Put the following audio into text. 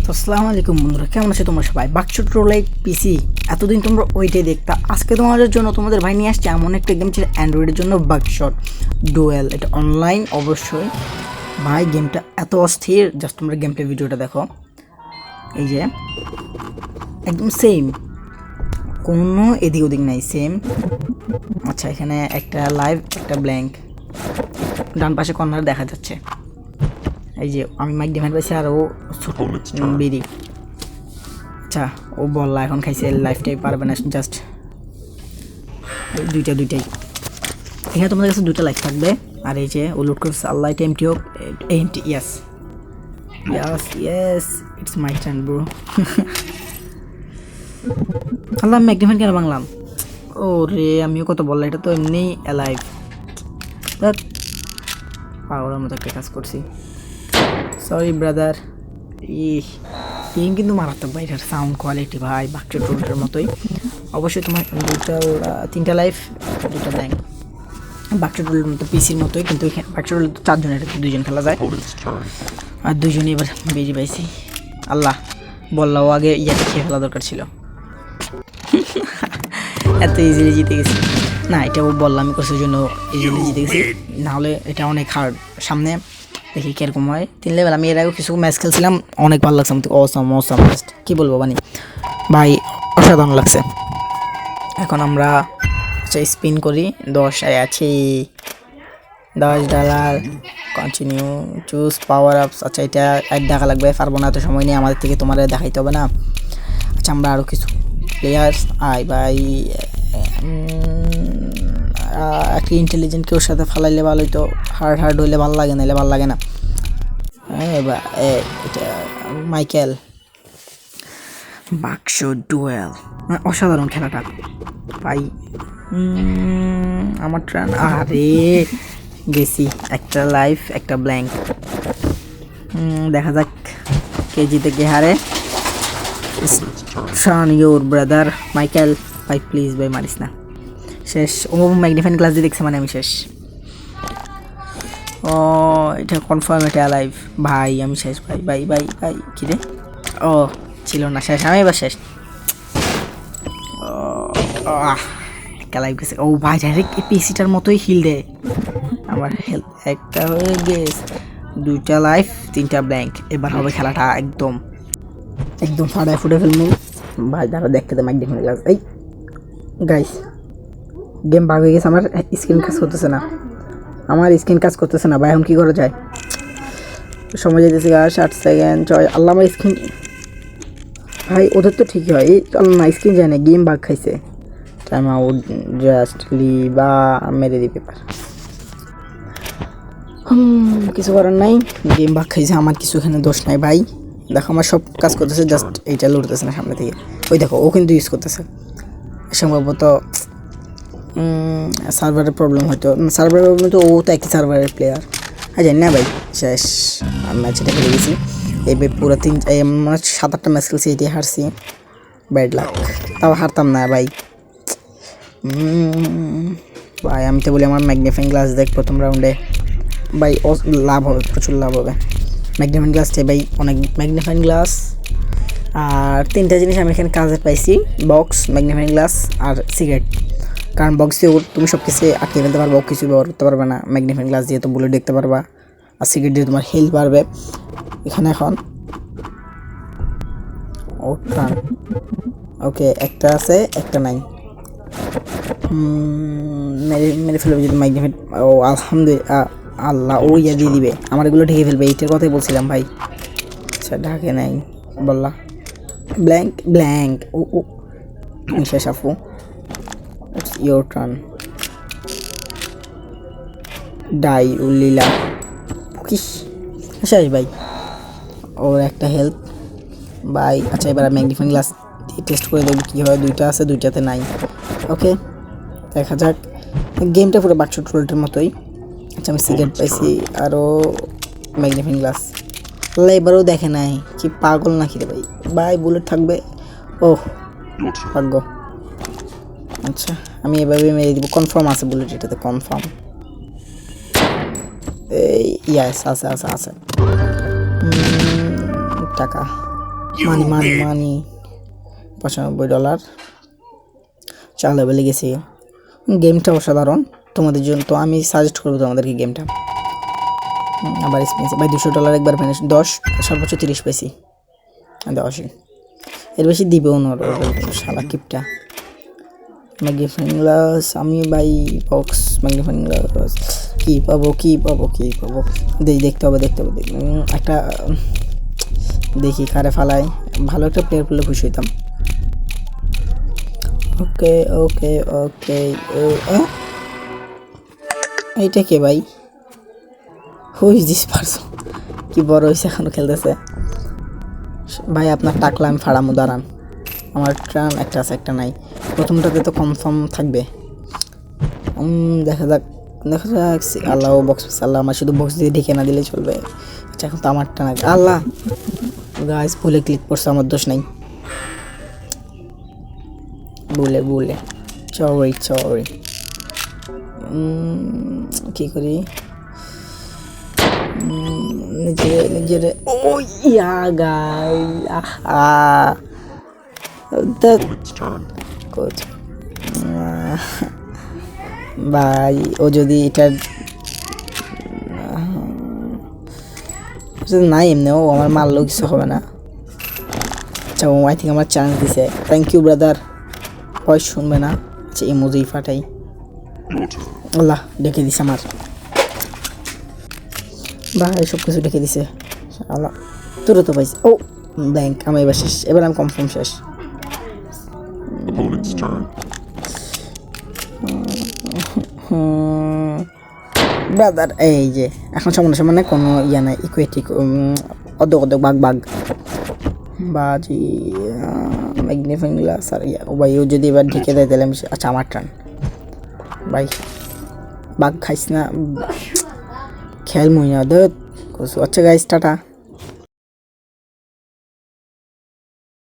তো আসসালামু আলাইকুম বন্ধুরা, কেমন আছো তোমরা সবাই? বাক্স ট্রোলাইট পিসি এতদিন তোমরা ওইটাই দেখতা। আজকে তোমাদের জন্য তোমাদের ভাই নিয়ে আসছে এমন একটা গেম ছিল অ্যান্ড্রয়েডের জন্য, বাকশট ডুয়েল। এটা অনলাইন অবশ্যই ভাই। গেমটা এত অস্থির, জাস্ট তোমরা গেম প্লে ভিডিওটা দেখো। এই যে একদম সেম, কোনো এদিক ওদিক নাই, সেম। আচ্ছা, এখানে একটা লাইভ একটা ব্ল্যাঙ্ক, ডান পাশে কর্নার দেখা যাচ্ছে। এই যে আমি মাইক ডিমান্ড পাইছি আর ও বিড়ি। আচ্ছা, ও বললা এখন খাইছে, লাইফটাই পারবে না, জাস্ট দুইটাই। এখানে তোমাদের কাছে দুইটা লাইফ থাকবে। আর এই যে ও লুট করছে, আল্লাহ এটা এমটি হোক, empty. Yes it's my turn bro. আল্লাহ ম্যাগনিফাইন কেন বাংলাম? ও রে, আমিও কত বললাম, এটা তো এমনি অ্যালাইভ। পাগলের মতো একটা কাজ করছি, সরি ব্রাদার। গেম কিন্তু মারাত্মক ভাই, এটার সাউন্ড কোয়ালিটি ভাই বাক্স ট্রোলের মতোই। অবশ্যই তোমার তিনটা লাইফ, দুটা ব্যাঙ্ক, বাক্স ট্রোলের মতো পিসির মতোই, কিন্তু বাক্স ট্রোল তো চারজনের, দুইজন খেলা যায়। আর দুইজনই এবার বেরিয়ে পাইছি। আল্লাহ বললাম, ও আগে ইয়াকে খেয়ে ফেলা দরকার ছিল। এত ইজিলি জিতে গেছি না, এটা ও বললাম আমি করছি জন্য ইজিলি জিতে গেছি, নাহলে এটা অনেক হার্ড। সামনে দেখি কীরকম হয়। 3 লেভেল। আমি এর আগে কিছু ম্যাচ খেলছিলাম, অনেক ভালো লাগছে আমাকে। অসাম কী বলবো মানে ভাই, অসাধারণ লাগছে। এখন আমরা আচ্ছা স্পিন করি। 10 আছি, $10। কন্টিনিউ, চুজ পাওয়ার আপস। আচ্ছা, এটা 8 টাকা লাগবে, পারবো না, এত সময় নেই আমাদের থেকে, তোমার দেখাইতে হবে না। আচ্ছা, আমরা আরও কিছু প্লেয়ার্স ভাই, একটা ইন্টেলিজেন্ট কেউর সাথে ফালাইলে ভালো হইতো। হার্ড হইলে ভালো লাগে, নাহলে ভালো লাগে না। এটা মাইকেল। বাক্স ডুয়েল অসাধারণ খেলাটা ভাই। আমার ট্রান, আরে গেছি। একটা লাইফ একটা ব্ল্যাঙ্ক। দেখা যাক কে জিতে কে হারে। শান ইউর ব্রাদার মাইকেল। ভাই প্লিজ ভাই মারিস না। শেষ। ও ম্যাগনিফাইন গ্লাস দিয়ে দেখছে মানে আমি শেষ। ও এটা কনফার্ম, এটা লাইভ ভাই, আমি শেষ ভাই ভাই ভাই ভাই। কী রে, ও ছিল না, শেষ আমি এবার শেষ। একটা লাইভ গেছে। ও ভাই ডাইরেক্ট পিসিটার মতোই হিল দেয়। আমার হেলথ একটা হয়ে গেছে, 2টা লাইফ 3টা ব্ল্যাঙ্ক। এবার হবে খেলাটা একদম ফাটায় ফুটে ফেলবো ভাই। যারা দেখতে দেয় ম্যাগনিফাইন গ্লাস। এই গাইস, গেম ভাগ হয়ে গেছে, আমার স্ক্রিন কাজ করতেছে না ভাই। এখন কী করা যায়? সময় যেতেছে 60 সেকেন্ড। 6 আল্লাহ, আমার স্ক্রিন ভাই, ওদের তো ঠিকই হয়। এই আল্লাহ না, স্ক্রিন যায় না, গেম ভাগ খাইছে। টাইম আউট, জাস্ট বা মেরে দি পেপার। কিছু করার নাই, গেম ভাগ খাইছে, আমার কিছু এখানে দোষ নাই ভাই। দেখো আমার সব কাজ করতেছে, জাস্ট এইটা লড়তেছে না সামনে থেকে। ওই দেখো, ও কিন্তু ইউজ করতেছে। সম্ভবত সার্ভারের প্রবলেম হয়তো, সার্ভারের প্রবলেম তো, ও তো একই সার্ভারের প্লেয়ার। হ্যাঁ জানি না ভাই। শেষ, আমি ম্যাচটা খেলে গেছি। এই পুরো 7-8টা ম্যাচ খেলছি, এটি হারছি। ব্যাড লাক, তাও হারতাম না ভাই। ভাই আমি তো বলি আমার ম্যাগনিফাইং গ্লাস দেখ প্রথম রাউন্ডে ভাই, লাভ হবে, প্রচুর লাভ হবে। ম্যাগনিফাইং গ্লাসটাই ভাই, অনেক ম্যাগনিফাইং গ্লাস। আর 3টা জিনিস আমি এখানে কাজে পাইছি, বক্স, ম্যাগনিফাইং গ্লাস আর সিগারেট। কারণ বক্স দিয়ে তুমি সব কিছু আটকে ফেলতে পারবা, কিছু ব্যবহার করতে পারবে না। ম্যাগনিফাইং গ্লাস দিয়ে তো বুলেট দেখতে পারবা, আর সিগারেট দিয়ে তোমার হেলথ বাড়বে। এখানে এখন ওকে, একটা আছে একটা নাই। মেরে ফেলবে যদি ম্যাগনিফাইং। ও আলহামদুলিল্লাহ, আল্লাহ ও ইয়া দিয়ে দিবে, আমার এগুলো ঢেকে ফেলবে, এইটার কথাই বলছিলাম ভাই। আচ্ছা, ঢাকে নাই বললা। ব্ল্যাঙ্ক ও শেষ আপু। It's your turn. ডাই উল্লীলা কিস শেষ ভাই। ওর একটা হেল্প ভাই। আচ্ছা, এবার ম্যাগনিফাইং গ্লাস দিয়ে টেস্ট করে দেখবো কী হয়। 2টা আছে, 2টাতে নাই। ওকে, দেখা যাক। গেমটা পুরো বাক্স ট্রোলটার মতোই। আচ্ছা, আমি সিগারেট পাইছি, আরও ম্যাগনিফাইং গ্লাস। এবারও দেখে নাই, কি পাগল নাকি রে ভাই। ভাই বুলেট থাকবে, ওহ ভাগ্য। আচ্ছা, আমি এভাবে মেরে দিব, কনফার্ম আছে বুলেট এটাতে, কনফার্ম। এই ইয়াস আছে। টাকা মানি মানি মানি $95 4 লেভেলে গেছি। গেমটা অসাধারণ তোমাদের জন্য, তো আমি সাজেস্ট করবো তোমাদেরকে গেমটা। আবার এক্সপেন্সিভ ভাই, $200 একবার ফিনিশ 10, সর্বোচ্চ 30 পেয়েছি 10, এর বেশি দিবেও না শালা কিপটা। ম্যাগনিফাইং গ্লাস আমি ভাই বক্স ম্যাগনিফাইং গ্লাস কি পাবো দেখতে হবে একটা দেখি কারে ফালাই, ভালো একটা প্লেয়ার পেলে খুশি হইতাম। ওকে ওকে ওকে এইটা কে ভাই? Who is this person? কি বড় হয়েছে এখনো খেলতেছে ভাই। আপনার টাকলা আমি ফাড়ামো, দাঁড়ান। আমার ট্রান একটা আছে, একটা নাই। প্রথমটাতে তো কনফার্ম থাকবে। দেখা যাক আল্লাহ বক্স পিস, আল্লাহ আমার শুধু বক্স দিয়ে ঢেকে না দিলে চলবে। আচ্ছা এখন তো আমারটা না, আল্লাহ গাইস ভুলে ক্লিক করছে, আমার দোষ নাই, ভুলে সরি। কি করি নিজের ও ইয়া গাই ভাই ও যদি এটা নাই এমনি ও আমার মারলেও কিছু হবে না। আচ্ছা ও আই থিঙ্ক আমার চান্স দিছে, থ্যাংক ইউ ব্রাদার। ভয়েস শুনবে না, আচ্ছা ইমোজি ফাটাই। আল্লাহ ডেকে দিছে আমার ভাই, সব কিছু ডেকে দিছে। আল্লাহ তোরও তো পাইছে। ও ব্যাংক, আমি এবার শেষ, এবার আমি কনফার্ম শেষ। ব্রাদার এই যে এখন সামনে কোনো ইয়া নাই, ইকুইটি অর্ধেক বাঘ বাজি ম্যাগনিফাইং গ্লাস আর ইয়া। ও ভাই ও যদি এবার ঢেকে দেয় তাহলে আমি, আচ্ছা আমার টার্ন ভাই। বাঘ খাইস না, খেয়াল মহিনা দে। আচ্ছা গাইস টাটা।